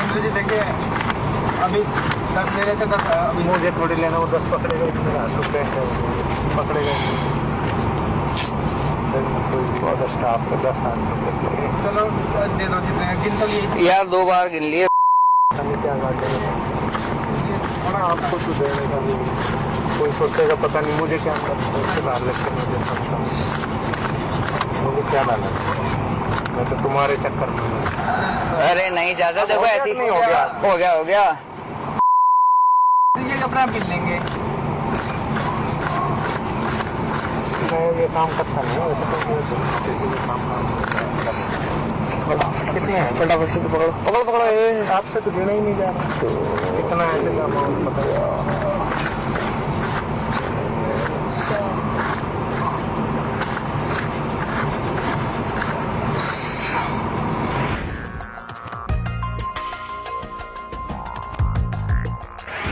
देवेंद्र जी देखिए, अभी 10 ले रहे थे, 10 अभी मुझे थोड़ी लेना, वो 10 पकड़े गए, रुपये पकड़े गए, कोई स्टाफ को 10 रुपये। चलो दे दो जितने गिन तो लिए यार 2 बार गिन लिए। क्या बात है, आपको तो देने का भी कोई सोचेगा, पता नहीं मुझे क्या डाल लेते, मुझे क्या डालना, मैं तो तुम्हारे चक्कर में। अरे नहीं चाचा, देखो ऐसी नहीं हो गया, हो गया ये कपड़ा मिल लेंगे। ये काम करता नहीं है, वैसे तो काम कितने हैं? फटाफट से पकड़ो। ये आपसे तो गिना ही नहीं जा रहा, तो कितना ऐसे का अमाउंट पता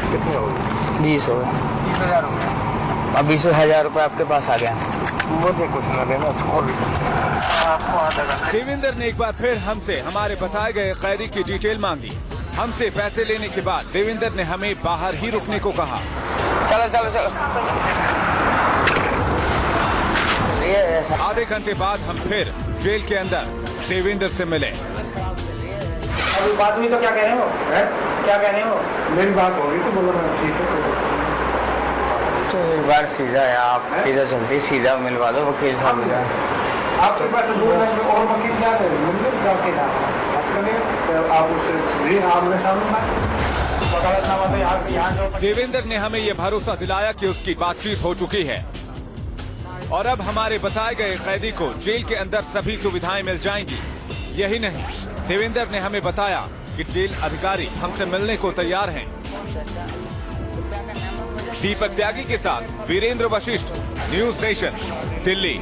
कितने हो गए? 20 हो गए। 20,000 हो गए। अब 20,000 रुपये आपके पास आ गया। मुझे कुछ न देना, छोड़ आपको आधा घंटा। देवेंद्र ने एक बार फिर हमसे हमारे बताए गए कैदी की डिटेल मांगी। हमसे पैसे लेने के बाद देवेंद्र ने हमें बाहर ही रुकने को कहा। चलो। आधे घंटे बाद हम फिर जेल के अंदर देवेंद्र से मिले। अभी बात हुई तो क्या कह रहे हो? क्या कह रहे हो? मेरी बात होगी तो बोलो ना, ठीक है। तो एक बार सीधा है, आप इधर चलते सीधा मिलवा दो वकील साहब। आपके पास दूर है और वकील जा रहे हैं, मंदिर जाके ना आप उससे आमने सामने। देवेंद्र ने हमें ये भरोसा दिलाया कि उसकी बातचीत हो चुकी है और अब हमारे बताए गए कैदी को जेल के अंदर सभी सुविधाएं मिल जाएंगी। यही नहीं, देवेंद्र ने हमें बताया कि जेल अधिकारी हमसे मिलने को तैयार हैं। दीपक त्यागी के साथ वीरेंद्र वशिष्ठ, न्यूज नेशन, दिल्ली।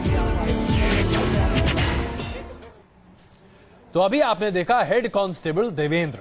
तो अभी आपने देखा हेड कांस्टेबल देवेंद्र,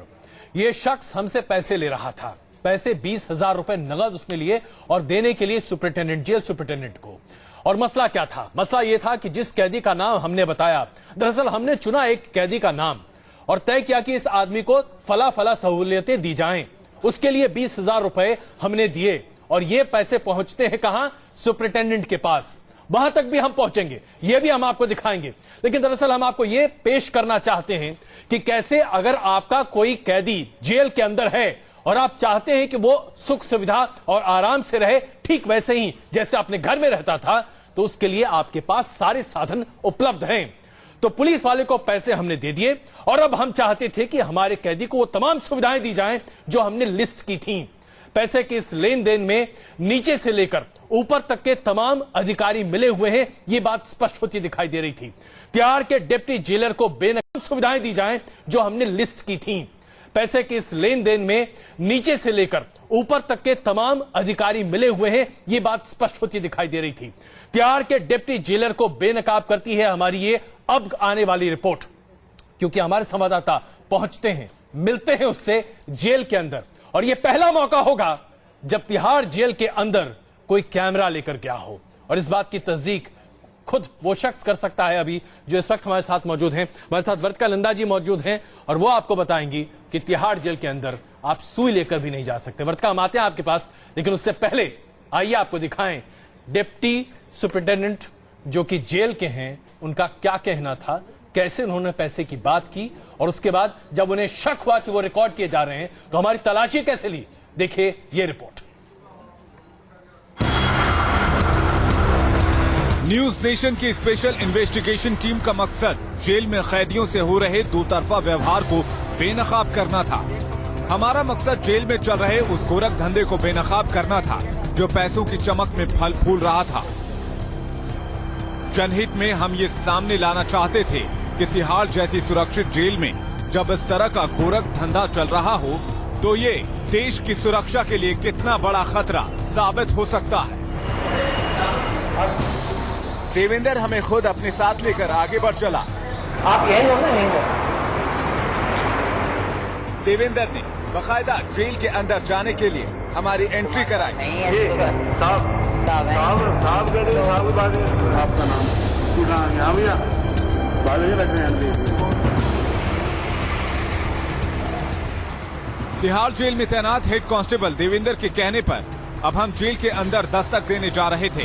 ये शख्स हमसे पैसे ले रहा था। पैसे 20,000 रुपए नगद उसने लिए और देने के लिए जेल सुपरिटेंडेंट को। और मसला क्या था? मसला यह था कि जिस कैदी का नाम हमने बताया, दरअसल हमने चुना एक कैदी का नाम और तय किया कि इस आदमी को फला सहूलियतें दी जाएं। उसके लिए 20,000 रुपए हमने दिए और ये पैसे पहुंचते हैं कहां? सुपरिटेंडेंट के पास। वहां तक भी हम पहुंचेंगे, यह भी हम आपको दिखाएंगे। लेकिन दरअसल हम आपको यह पेश करना चाहते हैं कि कैसे अगर आपका कोई कैदी जेल के अंदर है और आप चाहते हैं कि वो सुख सुविधा और आराम से रहे, ठीक वैसे ही जैसे अपने घर में रहता था, तो उसके लिए आपके पास सारे साधन उपलब्ध हैं। तो पुलिस वाले को पैसे हमने दे दिए और अब हम चाहते थे कि हमारे कैदी को वो तमाम सुविधाएं दी जाएं जो हमने लिस्ट की थी। पैसे के इस लेन देन में नीचे से लेकर ऊपर तक के तमाम अधिकारी मिले हुए हैं, ये बात स्पष्ट होती दिखाई दे रही थी। तिहाड़ के डिप्टी जेलर को बेनकाब सुविधाएं दी जाएं जो हमने लिस्ट की थी। पैसे के इस लेन देन में नीचे से लेकर ऊपर तक के तमाम अधिकारी मिले हुए हैं, ये बात स्पष्ट होती दिखाई दे रही थी। तिहाड़ के डिप्टी जेलर को बेनकाब करती है हमारी ये अब आने वाली रिपोर्ट, क्योंकि हमारे संवाददाता पहुंचते हैं, मिलते हैं उससे जेल के अंदर। और यह पहला मौका होगा जब तिहाड़ जेल के अंदर कोई कैमरा लेकर गया हो, और इस बात की तस्दीक खुद वो शख्स कर सकता है अभी जो इस वक्त हमारे साथ मौजूद हैं। हमारे साथ वर्तिका नंदा जी मौजूद हैं और वो आपको बताएंगी कि तिहाड़ जेल के अंदर आप सुई लेकर भी नहीं जा सकते। वर्तिका, हम आते हैं आपके पास, लेकिन उससे पहले आइए आपको दिखाएं डिप्टी सुपरिटेंडेंट जो कि जेल के हैं, उनका क्या कहना था, कैसे उन्होंने पैसे की बात की, और उसके बाद जब उन्हें शक हुआ कि वो रिकॉर्ड किए जा रहे हैं तो हमारी तलाशी कैसे ली। देखिए ये रिपोर्ट। न्यूज नेशन की स्पेशल इन्वेस्टिगेशन टीम का मकसद जेल में कैदियों से हो रहे दो तरफा व्यवहार को बेनकाब करना था। हमारा मकसद जेल में चल रहे उस गोरख धंधे को बेनकाब करना था जो पैसों की चमक में फल फूल रहा था। जनहित में हम ये सामने लाना चाहते थे कि तिहाड़ जैसी सुरक्षित जेल में जब इस तरह का गोरख धंधा चल रहा हो तो ये देश की सुरक्षा के लिए कितना बड़ा खतरा साबित हो सकता है। देवेंद्र हमें खुद अपने साथ लेकर आगे बढ़ चला। आप यही हो ना? यही देवेंद्र ने बकायदा जेल के अंदर जाने के लिए हमारी एंट्री कराई। आपका नाम यहाँ भैया बाल लग रहे हैं। तिहाड़ जेल में तैनात हेड कांस्टेबल देवेंद्र के कहने पर अब हम जेल के अंदर दस्तक देने जा रहे थे।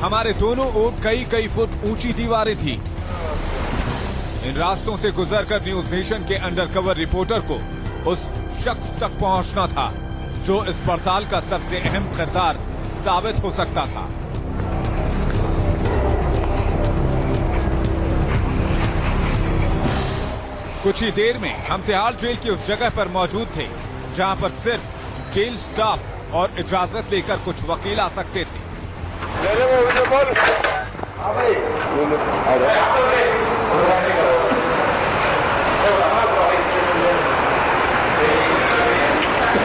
हमारे दोनों ओर कई फुट ऊंची दीवारें थी। इन रास्तों से गुजरकर न्यूज नेशन के अंडरकवर रिपोर्टर को उस शख्स तक पहुंचना था जो इस पड़ताल का सबसे अहम किरदार साबित हो सकता था। कुछ ही देर में हम तिहाड़ जेल की उस जगह पर मौजूद थे जहां पर सिर्फ जेल स्टाफ और इजाजत लेकर कुछ वकील आ सकते थे।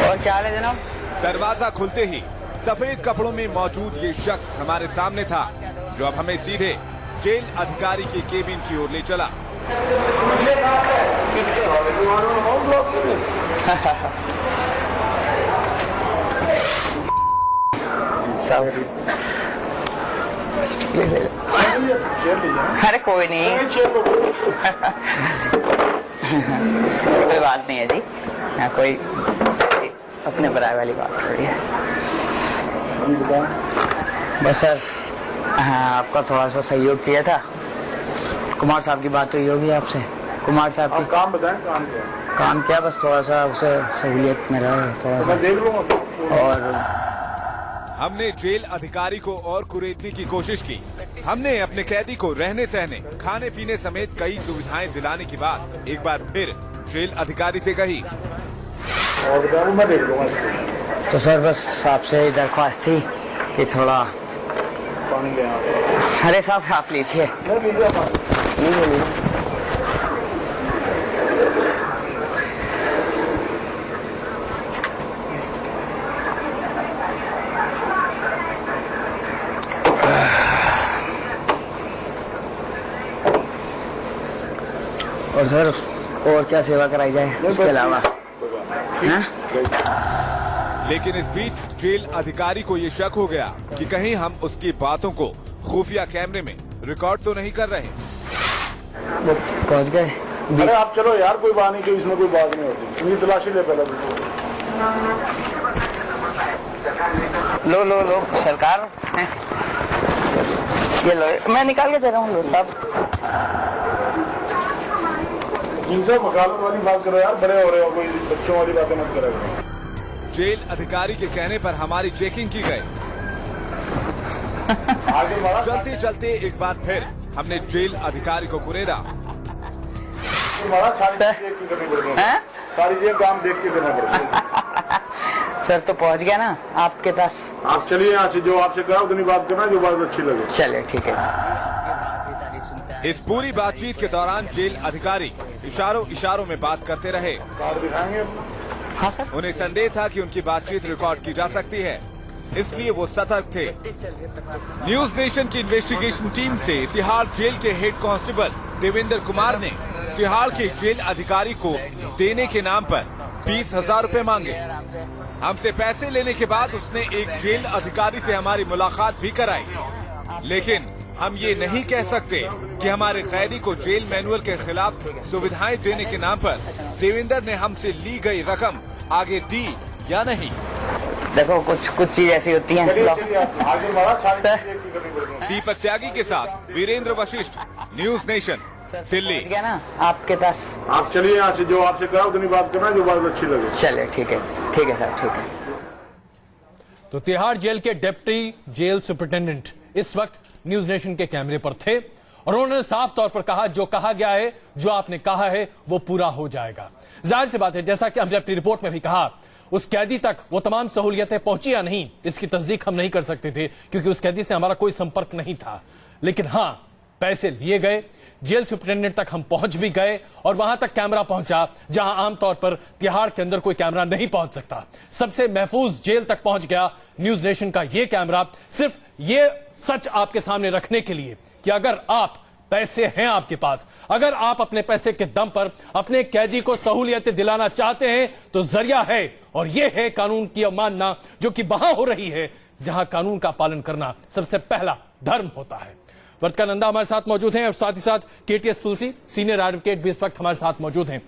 और क्या हाल है जनाब? दरवाजा खुलते ही सफेद कपड़ों में मौजूद ये शख्स हमारे सामने था जो अब हमें सीधे जेल अधिकारी के केबिन की ओर ले चला। अरे कोई नहीं कोई बात नहीं है जी, यहाँ कोई अपने बराबर वाली बात थोड़ी है। बस सर आपका थोड़ा सा सहयोग किया था। कुमार साहब की बात हुई होगी आपसे? कुमार साहब की काम बताएं, काम क्या? काम क्या, बस थोड़ा सा उसे सहूलियत में रहे थोड़ा सा। देख लूंगा। और हमने जेल अधिकारी को और कुरेदने की कोशिश की। हमने अपने कैदी को रहने सहने, खाने पीने समेत कई सुविधाएं दिलाने की बात एक बार फिर जेल अधिकारी से कही। और मैं देख लूंगा। तो सर बस आपसे दरख्वास्त थी कि थोड़ा पानी ले आओ। अरे साहब आप लीजिए लीजिए। और सर और क्या सेवा कराई जाए उसके अलावा? लेकिन इस बीच जेल अधिकारी को ये शक हो गया कि कहीं हम उसकी बातों को खुफिया कैमरे में रिकॉर्ड तो नहीं कर रहे। वो पहुंच गए। अरे आप चलो यार, कोई बात नहीं, इसमें कोई बात नहीं होती। मेरी तलाशी ले पहले। लो लो लो सरकार, ये लो मैं निकाल के दे रहा हूँ। लो साहब इनसे वकालत वाली बात करो यार, बड़े हो रहे हो, कोई बच्चों वाली बातें मत करो। जेल अधिकारी के कहने पर हमारी चेकिंग की गई। चलते चलते एक बार फिर हमने जेल अधिकारी को कुरेदा। सारी चीजें काम देख के करना पड़ेगा। सर तो पहुंच गया ना आपके पास? आप चलिए यहाँ से, जो आपसे कहा उतनी बात करना जो बात अच्छी लगे। चलिए ठीक है। इस पूरी बातचीत के दौरान जेल अधिकारी इशारों में बात करते रहे। कार्ड दिखाएंगे? हाँ सर। उन्हें संदेह था कि उनकी बातचीत रिकॉर्ड की जा सकती है, इसलिए वो सतर्क थे। न्यूज नेशन की इन्वेस्टिगेशन टीम से तिहाड़ जेल के हेड कांस्टेबल देवेंद्र कुमार ने तिहाड़ के जेल अधिकारी को देने के नाम पर 20,000 रुपए मांगे। हमसे पैसे लेने के बाद उसने एक जेल अधिकारी से हमारी मुलाकात भी कराई, लेकिन हम ये नहीं कह सकते कि हमारे कैदी को जेल मैनुअल के खिलाफ सुविधाएं देने के नाम पर देवेंद्र ने हमसे ली गई रकम आगे दी या नहीं। देखो कुछ चीज ऐसी होती है। दीपक त्यागी के साथ वीरेंद्र वशिष्ठ, न्यूज नेशन, दिल्ली। पहुंच गया ना आपके पास? आप चलिए यहाँ से, जो आपसे कहा उतनी बात करना जो बात अच्छी लगे। चलिए ठीक है सर, ठीक है। तो तिहाड़ जेल के डिप्टी जेल सुपरिटेंडेंट इस वक्त न्यूज नेशन के कैमरे पर थे और उन्होंने साफ तौर पर कहा जो कहा गया है, जो आपने कहा है वो पूरा हो जाएगा। जाहिर सी बात है, जैसा कि हमने अपनी रिपोर्ट में भी कहा, उस कैदी तक वो तमाम सहूलियतें पहुंची या नहीं इसकी तस्दीक हम नहीं कर सकते थे क्योंकि उस कैदी से हमारा कोई संपर्क नहीं था। लेकिन हां, पैसे लिए गए, जेल सुपरिटेंडेंट तक हम पहुंच भी गए और वहां तक कैमरा पहुंचा जहां आमतौर पर तिहाड़ के अंदर कोई कैमरा नहीं पहुंच सकता। सबसे महफूज जेल तक पहुंच गया न्यूज नेशन का ये कैमरा, सिर्फ ये सच आपके सामने रखने के लिए कि अगर आप पैसे हैं आपके पास, अगर आप अपने पैसे के दम पर अपने कैदी को सहूलियतें दिलाना चाहते हैं तो जरिया है, और यह है कानून की अवमानना जो कि वहां हो रही है जहां कानून का पालन करना सबसे पहला धर्म होता है। वर्तका नंदा हमारे साथ मौजूद हैं और साथ ही साथ केटीएस तुलसी सीनियर एडवोकेट भी इस वक्त हमारे साथ मौजूद हैं।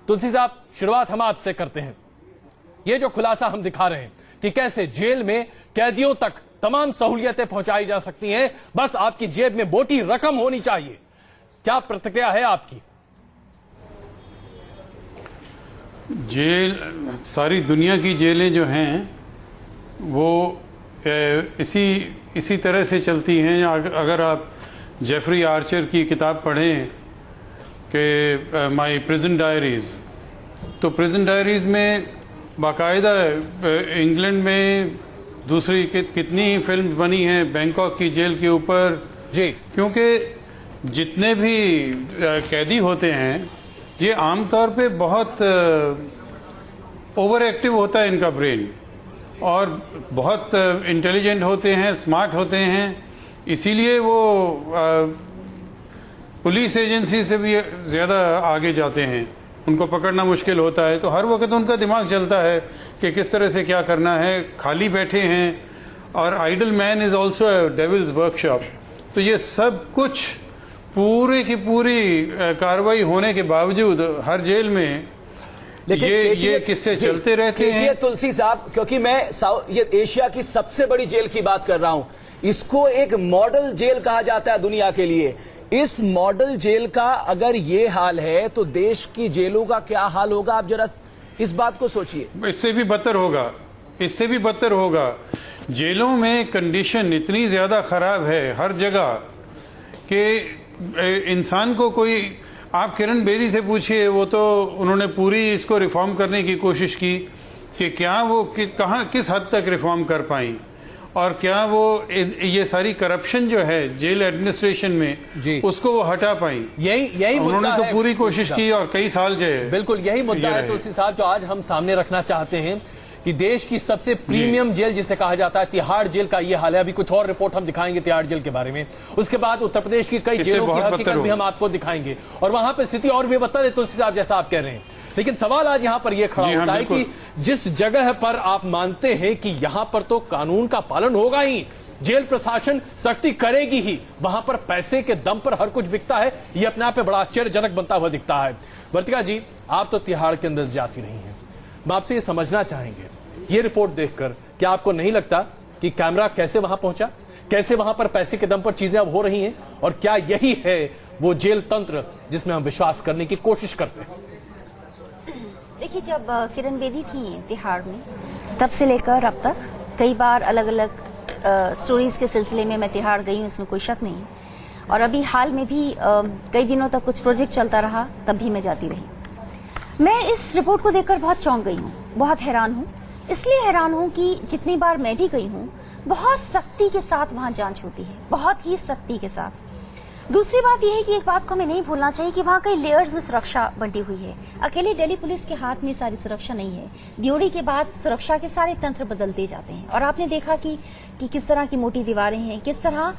तुलसी साहब, शुरुआत हम आपसे करते हैं। ये जो खुलासा हम दिखा रहे हैं कि कैसे जेल में कैदियों तक तमाम सहूलियतें पहुंचाई जा सकती हैं, बस आपकी जेब में मोटी रकम होनी चाहिए, क्या प्रतिक्रिया है आपकी? जेल, सारी दुनिया की जेलें जो हैं वो इसी तरह से चलती हैं। अगर आप जेफरी आर्चर की किताब पढ़ें कि माय प्रिजन डायरीज, तो प्रिजन डायरीज में बाकायदा इंग्लैंड में दूसरी कितनी ही फिल्म बनी हैं बैंकॉक की जेल के ऊपर जी, क्योंकि जितने भी कैदी होते हैं ये आमतौर पे बहुत ओवर एक्टिव होता है इनका ब्रेन, और बहुत इंटेलिजेंट होते हैं, स्मार्ट होते हैं, इसीलिए वो पुलिस एजेंसी से भी ज्यादा आगे जाते हैं, उनको पकड़ना मुश्किल होता है। तो हर वक्त उनका दिमाग चलता है कि किस तरह से क्या करना है, खाली बैठे हैं, और idle man is also devil's workshop. तो ये सब कुछ पूरी की पूरी कार्रवाई होने के बावजूद हर जेल में ये किस्से चलते रहते हैं। तुलसी साहब, क्योंकि मैं ये एशिया की सबसे बड़ी जेल की बात कर रहा हूं, इसको एक मॉडल जेल कहा जाता है दुनिया के लिए। इस मॉडल जेल का अगर ये हाल है तो देश की जेलों का क्या हाल होगा? आप जरा इस बात को सोचिए। इससे भी बदतर होगा, इससे भी बदतर होगा। जेलों में कंडीशन इतनी ज्यादा खराब है हर जगह कि इंसान को कोई, आप किरण बेदी से पूछिए, वो तो उन्होंने पूरी इसको रिफॉर्म करने की कोशिश की कि क्या वो कहां किस हद तक रिफॉर्म कर पाई, और क्या वो ये सारी करप्शन जो है जेल एडमिनिस्ट्रेशन में उसको वो हटा पाई। यही उन्होंने तो पूरी कोशिश की और कई साल जो है। बिल्कुल यही मुद्दा है तुलसी साहब जो आज हम सामने रखना चाहते हैं कि देश की सबसे प्रीमियम जेल जिसे कहा जाता है तिहाड़ जेल का ये हाल है। अभी कुछ और रिपोर्ट हम दिखाएंगे तिहाड़ जेल के बारे में, उसके बाद उत्तर प्रदेश की कई जेलों की हकीकत भी हम आपको दिखाएंगे, और वहां पर स्थिति और भी बदतर है तुलसी साहब, जैसा आप कह रहे हैं। लेकिन सवाल आज यहां पर यह खड़ा होता है कि जिस जगह पर आप मानते हैं कि यहां पर तो कानून का पालन होगा ही, जेल प्रशासन सख्ती करेगी ही, वहां पर पैसे के दम पर हर कुछ बिकता है। यह अपने आप में बड़ा आश्चर्यजनक बनता हुआ दिखता है। वर्तिका जी, आप तो तिहाड़ के अंदर जाती नहीं है, मैं आपसे ये समझना चाहेंगे, ये रिपोर्ट देखकर क्या आपको नहीं लगता कि कैमरा कैसे वहां पहुंचा, कैसे वहां पर पैसे के दम पर चीजें अब हो रही हैं, और क्या यही है वो जेल तंत्र जिसमें हम विश्वास करने की कोशिश करते हैं? देखिए, जब किरण बेदी थी तिहाड़ में, तब से लेकर अब तक कई बार अलग अलग स्टोरीज के सिलसिले में मैं तिहाड़ गई हूं, इसमें कोई शक नहीं। और अभी हाल में भी कई दिनों तक कुछ प्रोजेक्ट चलता रहा, तब भी मैं जाती रही। मैं इस रिपोर्ट को देखकर बहुत चौंक गई हूँ, बहुत हैरान हूँ। इसलिए हैरान हूं कि जितनी बार मैं भी गई हूं, बहुत सख्ती के साथ वहां जांच होती है, बहुत ही सख्ती के साथ। दूसरी बात यह है कि एक बात को हमें नहीं भूलना चाहिए कि वहां कई लेयर्स में सुरक्षा बंटी हुई है। अकेले दिल्ली पुलिस के हाथ में सारी सुरक्षा नहीं है। ड्यूटी के बाद सुरक्षा के सारे तंत्र बदलते जाते हैं, और आपने देखा कि किस तरह की मोटी दीवारें हैं, किस तरह